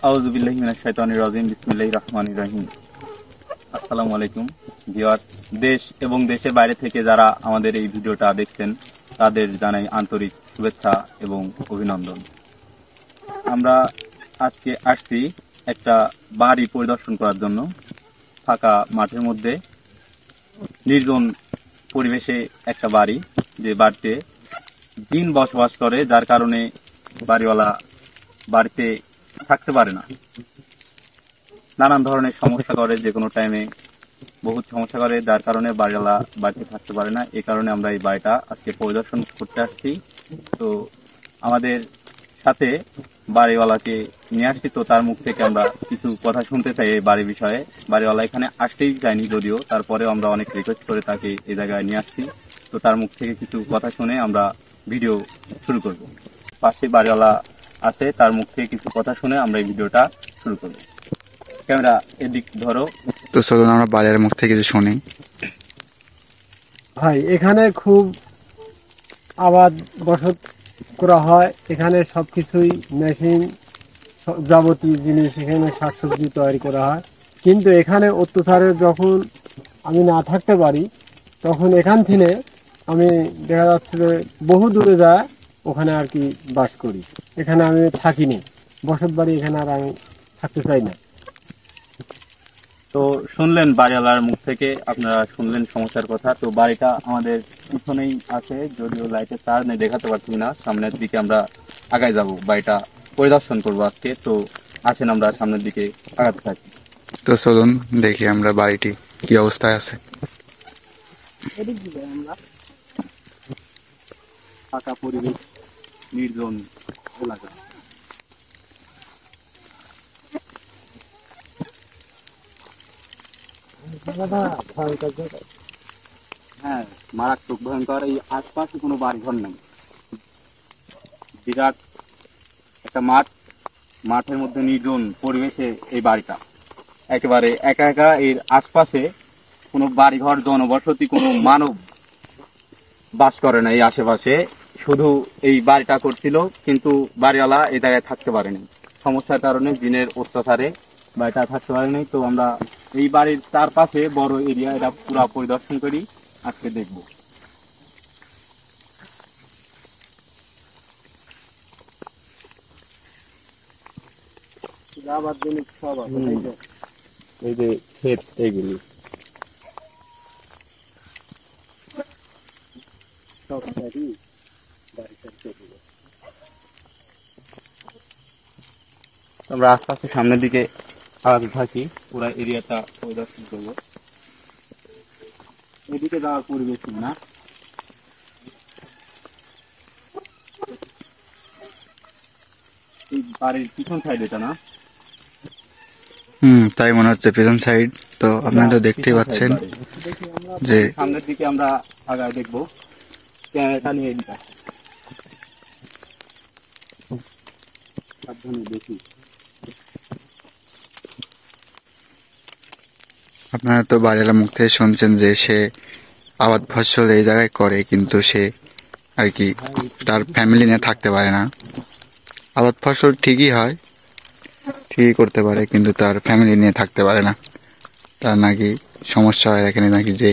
আউযুবিল্লাহি মিনাশ শাইতানির রাজিম বিসমিল্লাহির রহমানির রহিম। আসসালামু আলাইকুম ভিউয়ার্স। দেশ এবং দেশের বাইরে থেকে যারা আমাদের এই ভিডিওটা দেখছেন তাদের জানাই আন্তরিক শুভেচ্ছা এবং অভিনন্দন। আমরা আজকে আসছি একটা বাড়ি পরিদর্শন করার জন্য। ফাঁকা মাঠের মধ্যে নির্জন পরিবেশে একটা বাড়ি, যে বাড়িতে জিন বসবাস করে, যার কারণে বাড়িওয়ালা বাড়িতে থাকতে পারে না। নানান ধরনের সমস্যা করে, যে কোনো টাইমে বহুত সমস্যা করে, যার কারণে বাড়িওয়ালা বাড়িতে থাকতে পারে না। এই কারণে আমরা এই বাড়িটা আজকে পরিদর্শন করতে আসছি। তো আমাদের সাথে বাড়িওয়ালাকে নিয়ে আসছি, তো তার মুখ থেকে আমরা কিছু কথা শুনতে চাই এই বাড়ির বিষয়ে। বাড়িওয়ালা এখানে আসতেই যায়নি যদিও, তারপরেও আমরা অনেক রিকোয়েস্ট করে তাকে এই জায়গায় নিয়ে আসছি। তো তার মুখ থেকে কিছু কথা শুনে আমরা ভিডিও শুরু করব। পাশে বাড়িওয়ালা আছে, তার মুখ থেকে কিছু কথা শুনে আমরা এই ভিডিওটা শুরু করব। ক্যামেরা এদিক ধরো। তো চলুন আমরা বাজারের মুখ থেকে কিছু শুনি। ভাই, এখানে খুব আবাদ বসত করা হয়। এখানে সবকিছুই মেশিন, যাবতীয় জিনিস, এখানে শাকসবজি তৈরি করা হয়। কিন্তু এখানে অত্যাচারে যখন আমি না থাকতে পারি, তখন এখান থেকে আমি দেখা যাচ্ছে যে বহু দূরে যায় ওখানে আর কি বাস করি। এখানে আমি থাকিনি, বসত বাড়ি এখানে আর আমি থাকতে চাই না। তো শুনলেন বাড়িওয়ালার মুখ থেকে, আপনারা শুনলেন সমস্যার কথা। তো বাড়িটা আমাদের পিছনেই আছে, যদিও লাইটের তার নেই, দেখাতে পারছি না। সামনের দিকে আমরা আগায় যাব, বাড়িটা পরিদর্শন করবো আজকে। তো আসেন আমরা সামনের দিকে আগাতে থাকি। তো চলুন দেখি আমরা বাড়িটি কি অবস্থায় আছে। ফাঁকা পরিবেশ, নির্জন এলাকা। হ্যাঁ, মারাত্মক ভয়ঙ্কর। এই আশপাশে কোনো বাড়ি ঘর নেই, বিরাট একটা মাঠ, মাঠের মধ্যে নির্জন পরিবেশে এই বাড়িটা একেবারে একা একা। এর আশপাশে কোনো বাড়িঘর, জনবসতি, কোনো মানব বাস করে না এই আশেপাশে। শুধু এই বাড়িটা করছিল, কিন্তু বাড়িওয়ালা এই জায়গায় থাকতে পারেনি সমস্যার কারণে, জিনের অত্যাচারে বাড়িটা থাকতে পারেনি। তো আমরা এই বাড়ির চারপাশে বড় এরিয়া, এটা পুরো পরিদর্শন করি, আজকে দেখবো। এই যে ক্ষেত, এইগুলি আমরা আস্তে আস্তে সামনের দিকে আগাতে থাকি, পুরো এরিয়াটা পরিদর্শন করবো। এদিকে যাওয়ার পরিবেশ না, এই বাড়ির পিছন সাইড এটা না? তাই মনে হচ্ছে পেছন সাইড। তো আপনারা তো দেখতেই পাচ্ছেন যে সামনের দিকে আমরা আগায় দেখবো। ক্যামেরাটা নিয়ে এদিকে সাবধানে দেখি। আপনারা তো বাড়িওয়ালার মুখ থেকে শুনছেন যে সে আবাদ ফসল এই জায়গায় করে, কিন্তু সে আর কি তার ফ্যামিলি নিয়ে থাকতে পারে না। আবাদ ফসল ঠিকই হয়, ঠিকই করতে পারে, কিন্তু তার ফ্যামিলি নিয়ে থাকতে পারে না। তার নাকি সমস্যা হয় এখানে, নাকি যে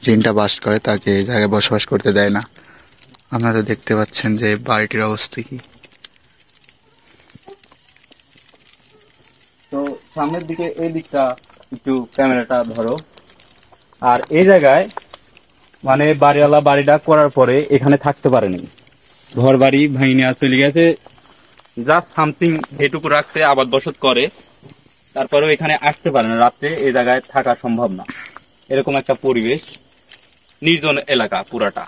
জিনটা বাস করে তাকে এই জায়গায় বসবাস করতে দেয় না। আপনারা দেখতে পাচ্ছেন যে বাড়িটির অবস্থা কি। তো সামনের দিকে এই দিকটা একটু ক্যামেরাটা ধরো। আর এই জায়গায় মানে বাড়িওয়ালা বাড়িটা করার পরে এখানে থাকতে পারেনি, ঘর বাড়ি ভাঙিয়া চলে গেছে, জাস্ট সামথিং এটুকু রাখছে, আবাদ বসত করে, তারপরেও এখানে আসতে পারে না। রাত্রে এই জায়গায় থাকা সম্ভব না, এরকম একটা পরিবেশ, নির্জন এলাকা পুরাটা।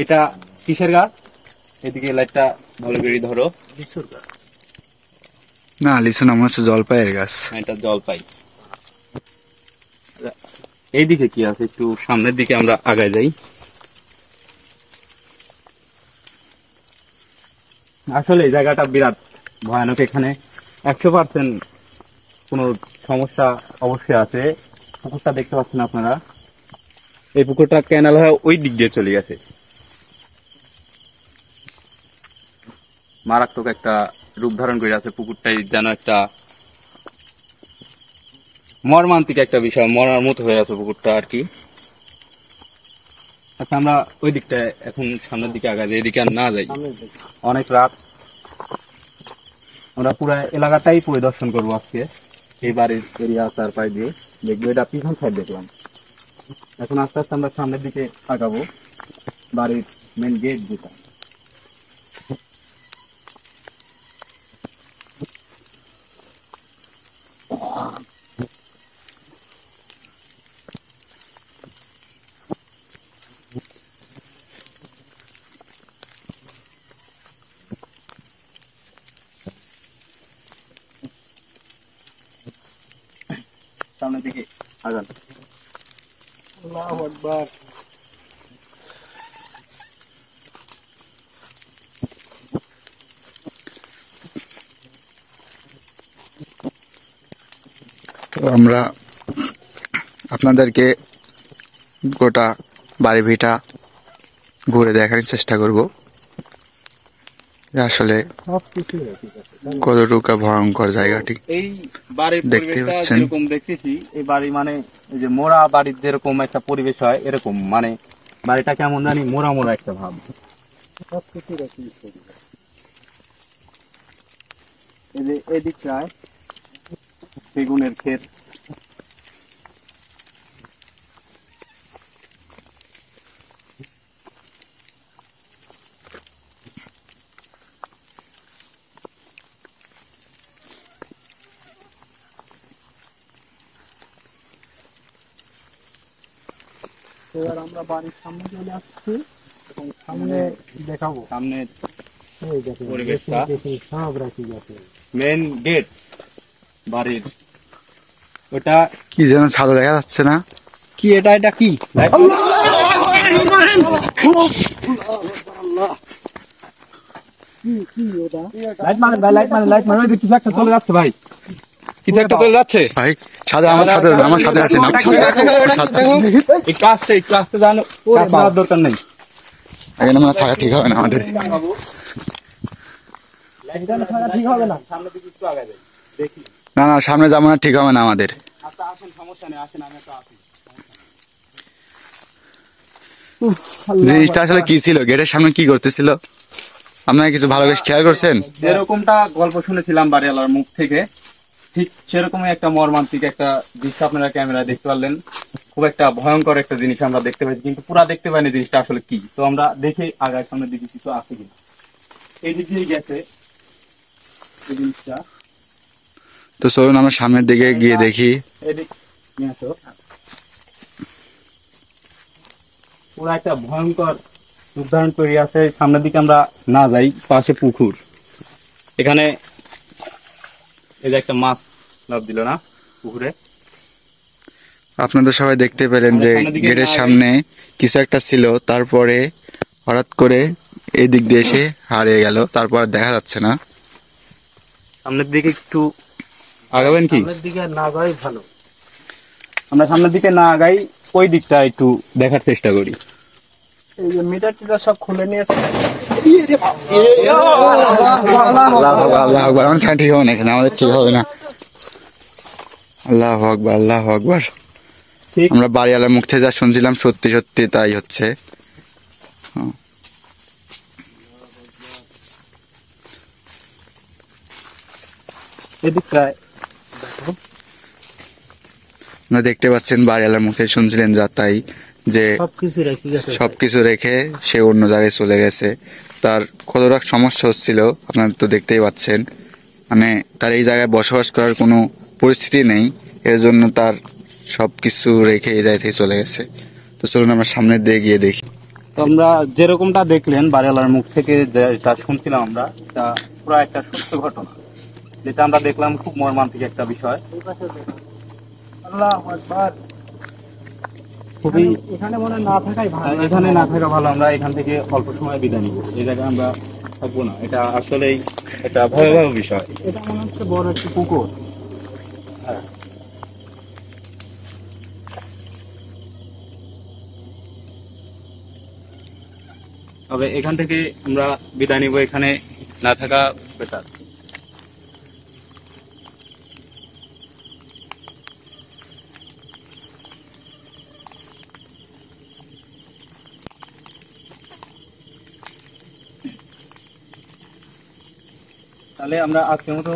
এটা কিসের গাছ? এদিকে লাইটটা ভালো করে ধরো। লিচুর গাছ না, লিচু না, মনে হচ্ছে জলপাইয়ের গাছ। এটা জলপাই। এইদিকে কি আছে, একটু সামনের দিকে আমরা আগায় যাই। আসলে এই জায়গাটা বিরাট ভয়ানক। এখানে 100% কোনো সমস্যা অবশ্যই আছে। পুকুরটা দেখতে পাচ্ছেন আপনারা, এই পুকুরটা ক্যানাল হয়ে ওই দিক দিয়ে চলে গেছে। মারাত্মক একটা রূপ ধারণ করে আছে। পুকুরটাই যেন একটা মর্মান্তিক একটা বিষয়, মরার মতো হয়ে আছে পুকুরটা আর কি। আচ্ছা, আমরা ওই দিকটা এখন সামনের দিকে আগাই, এদিকে আর না যাই, অনেক রাত। আমরা পুরো এলাকাটাই পরিদর্শন করবো আজকে, এই বাড়ির এরিয়া চারপাশ দিয়ে দেখবো। এটা পিছন সাইড দেখলাম, এখন আস্তে আস্তে আমরা সামনের দিকে আগাবো, বাড়ির মেন গেট যেটা। সামনের দিকে আগান। আল্লাহু আকবার। তো আমরা আপনাদেরকে গোটা বাড়ি ভিটা ঘুরে দেখার চেষ্টা করব যে আসলে সবকিছু কতটুকু ভয়ঙ্কর জায়গাটি। এই বাড়ির দেখতে পরিবেশটা পাচ্ছেন। যেরকম দেখতেছি, এই বাড়ি মানে এই যে মোড়া বাড়ির যেরকম একটা পরিবেশ হয়, এরকম মানে বাড়িটা কেমন জানি মোড়া মোড়া একটা ভাব। সবকিছু এই যে এদিকটায় বেগুনের ক্ষেত, এবার আমরা বাড়ির সামনে চলে আসছি এবং সামনে দেখাবো। সামনে এই দেখুন, পরিবেশটা। দেখুন, সব রাখি গেছে। মেন গেট বাড়ির, ওটা কি যেন ছাদে দেখা যাচ্ছে না? কি এটা? এটা কি? লাইট মারেন ভাই, লাইট মারেন, লাইট মারেন। ওই যে কিছু একটা চলে যাচ্ছে ভাই, কিছু একটা চলে যাচ্ছে। ভাই ছাদে আমার সাথে আছে না? একটু আসতে জানো, কাছে যাওয়ার দরকার নেই। এখানে মানে থাকা ঠিক হবে না আমাদের। ঠিক হবে না। সামনের দিকে একটু আগে যাই, দেখি। না না, সামনে যাবো না, ঠিক হবে না আমাদের। আচ্ছা আসেন, সমস্যা নেই, আসেন, আমি তো আসি। জিনিসটা আসলে কি ছিল? গেটের সামনে কি করতেছিল? আপনারা কিছু ভালো করে খেয়াল করছেন? যেরকমটা গল্প শুনেছিলাম বাড়িওয়ালার মুখ থেকে, ঠিক সেরকমই একটা মর্মান্তিক একটা দৃশ্য আপনারা ক্যামেরায় দেখতে পারলেন। খুব একটা ভয়ঙ্কর একটা জিনিস আমরা দেখতে পাইছি, কিন্তু পুরা দেখতে পাইনি জিনিসটা আসলে কি। তো আমরা দেখে আগার সামনের দিকে কিছু আছে কিনা। এই দিক দিয়ে গেছে এই জিনিসটা। তো চলুন আমরা সামনের দিকে গিয়ে দেখি। এদিক নিয়ে আসো। পুরা একটা ভয়ঙ্কর উদাহরণ তৈরি আছে। সামনের দিকে আমরা না যাই, পাশে পুকুর। এখানে এই যে একটা মাছ লাফ দিল না পুকুরে। আপনারা সবাই দেখতে পেলেন যে সামনের দিকে গেটের না সামনে কিছু একটা ছিল, তারপরে হঠাৎ করে এই দিক দিয়ে এসে হারিয়ে গেল, তারপর দেখা যাচ্ছে না। সামনের দিকে একটু আগাবেন কি? সামনের দিকে না যাই ভালো। আমরা সামনের দিকে না আগাই, ওই দিকটা একটু দেখার চেষ্টা করি। এই যে মিটার টিটার সব খুলে নিয়েছে। আল্লাহ আকবার, আমার খান ঠিক হবে না, এখানে আমাদের ঠিক হবে না। আল্লাহ আকবার, আল্লাহ আকবার। ঠিক আমরা বাড়িওয়ালার মুখ থেকে যা শুনছিলাম সত্যি সত্যি তাই হচ্ছে। এদিকটায় আপনারা দেখতে পাচ্ছেন বাড়িওয়ালার মুখে শুনছিলেন যা তাই, যে সবকিছু রেখে গেছে। সবকিছু রেখে সে অন্য জায়গায় চলে গেছে। তার কতটা সমস্যা হচ্ছিল আপনারা তো দেখতেই পাচ্ছেন। মানে তার এই জায়গায় বসবাস করার কোনো পরিস্থিতি নেই, এর জন্য তার সবকিছু রেখে এই জায়গা থেকে চলে গেছে। তো চলুন আমরা সামনের দিকে গিয়ে দেখি। তো আমরা যেরকমটা দেখলেন বাড়িওয়ালার মুখ থেকে, যেটা শুনছিলাম আমরা, এটা পুরো একটা সত্য ঘটনা, যেটা আমরা দেখলাম। খুব মর্মান্তিক একটা বিষয়। আল্লাহু আকবার। খুবই এখানে মনে হয় না থাকাই ভালো। এখানে না থাকা ভালো। আমরা এখান থেকে অল্প সময় বিদায় নিব, এই জায়গায় আমরা থাকবো না। এটা আসলেই একটা ভয়াবহ বিষয়। এটা মনে হচ্ছে বড় একটি পুকুর। হ্যাঁ। তবে এখান থেকে আমরা বিদায় নিব, এখানে না থাকা বেটার। তাহলে আমরা আজকের মতো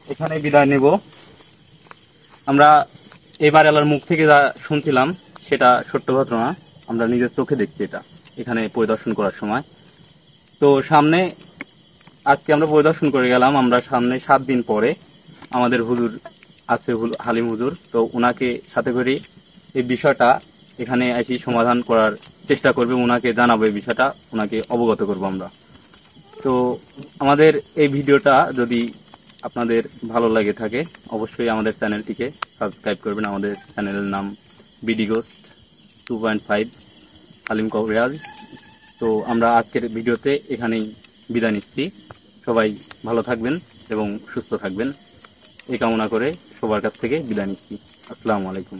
এখানে বিদায় নেব। আমরা এবার আল্লাহর মুখ থেকে যা শুনছিলাম সেটা সত্য ঘটনা, আমরা নিজের চোখে দেখছি এটা এখানে পরিদর্শন করার সময়। তো সামনে আজকে আমরা পরিদর্শন করে গেলাম, আমরা সামনে 7 দিন পরে আমাদের হুজুর আছে, হালিম হুজুর, তো ওনাকে সাথে করে এই বিষয়টা এখানে এসে সমাধান করার চেষ্টা করবে, ওনাকে জানাবো এই বিষয়টা, ওনাকে অবগত করব আমরা। তো আমাদের এই ভিডিওটা যদি আপনাদের ভালো লাগে থাকে অবশ্যই আমাদের চ্যানেলটিকে সাবস্ক্রাইব করবেন। আমাদের চ্যানেলের নাম বিডি গোস্ট 2.5 হালিম কবিরাজ। তো আমরা আজকের ভিডিওতে এখানেই বিদায় নিচ্ছি। সবাই ভালো থাকবেন এবং সুস্থ থাকবেন এই কামনা করে সবার কাছ থেকে বিদায় নিচ্ছি। আসসালামু আলাইকুম।